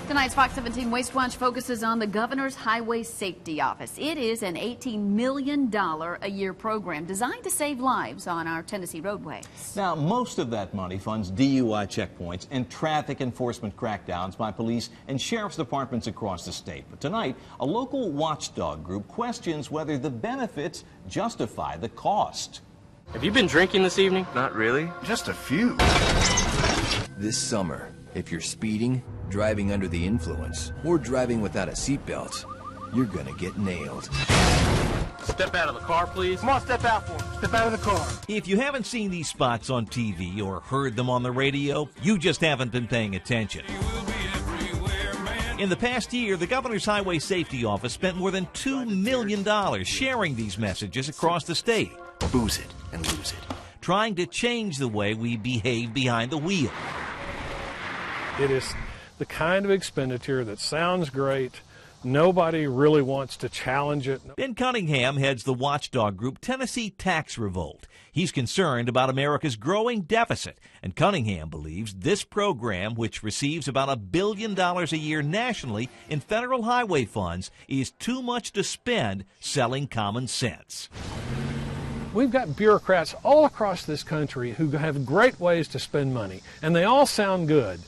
Tonight's Fox 17 Waste Watch focuses on the Governor's Highway Safety Office. It is an $18 million a year program designed to save lives on our Tennessee roadways. Now, most of that money funds DUI checkpoints and traffic enforcement crackdowns by police and sheriff's departments across the state. But tonight, a local watchdog group questions whether the benefits justify the cost. Have you been drinking this evening? Not really. Just a few. This summer, if you're speeding, driving under the influence, or driving without a seatbelt, you're gonna get nailed. Step out of the car, please. Come on, step out for me. Step out of the car. If you haven't seen these spots on TV or heard them on the radio, you just haven't been paying attention. In the past year, the Governor's Highway Safety Office spent more than $2 million sharing these messages across the state. Booze it and lose it. Trying to change the way we behave behind the wheel. It is the kind of expenditure that sounds great. Nobody really wants to challenge it. Ben Cunningham heads the watchdog group Tennessee Tax Revolt. He's concerned about America's growing deficit, and Cunningham believes this program, which receives about $1 billion a year nationally in federal highway funds, is too much to spend selling common sense. We've got bureaucrats all across this country who have great ways to spend money, and they all sound good,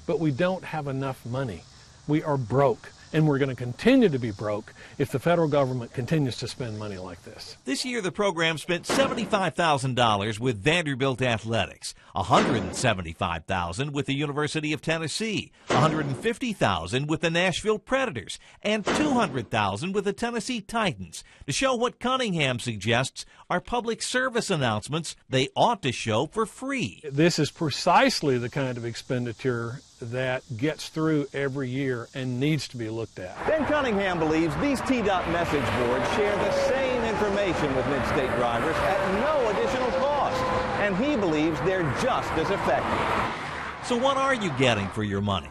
but we don't have enough money. We are broke, and we're going to continue to be broke if the federal government continues to spend money like this. This year, the program spent $75,000 with Vanderbilt Athletics, $175,000 with the University of Tennessee, $150,000 with the Nashville Predators, and $200,000 with the Tennessee Titans. To show what Cunningham suggests are public service announcements they ought to show for free. This is precisely the kind of expenditure that gets through every year and needs to be looked at. Ben Cunningham believes these TDOT message boards share the same information with mid-state drivers at no additional cost, and he believes they're just as effective. So what are you getting for your money?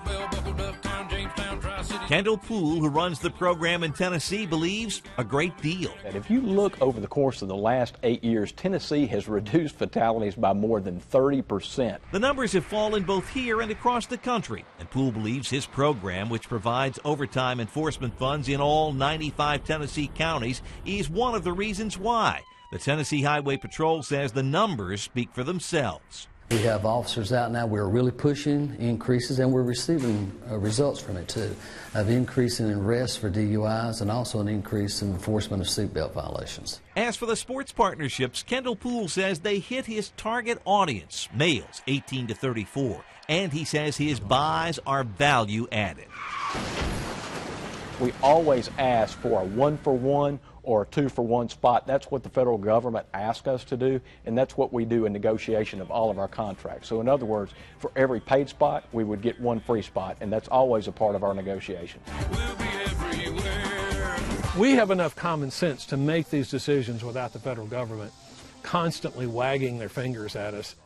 Kendall Poole, who runs the program in Tennessee, believes a great deal. And if you look over the course of the last 8 years, Tennessee has reduced fatalities by more than 30%. The numbers have fallen both here and across the country, and Poole believes his program, which provides overtime enforcement funds in all 95 Tennessee counties, is one of the reasons why. The Tennessee Highway Patrol says the numbers speak for themselves. We have officers out now. We're really pushing increases, and we're receiving results from it, too, of increasing in arrests for DUIs and also an increase in enforcement of seatbelt violations. As for the sports partnerships, Kendall Poole says they hit his target audience, males 18 to 34, and he says his buys are value added. We always ask for a 1-for-1 or a 2-for-1 spot. That's what the federal government asks us to do, and that's what we do in negotiation of all of our contracts. So in other words, for every paid spot, we would get one free spot, and that's always a part of our negotiation. We have enough common sense to make these decisions without the federal government constantly wagging their fingers at us.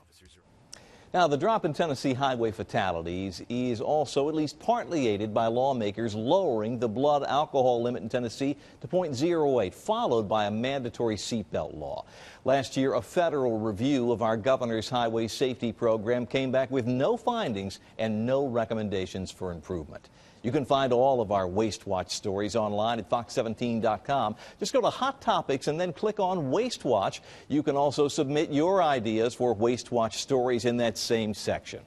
Now, the drop in Tennessee highway fatalities is also at least partly aided by lawmakers lowering the blood alcohol limit in Tennessee to .08, followed by a mandatory seatbelt law. Last year, a federal review of our governor's highway safety program came back with no findings and no recommendations for improvement. You can find all of our Waste Watch stories online at fox17.com. Just go to Hot Topics and then click on Waste Watch. You can also submit your ideas for Waste Watch stories in that same section.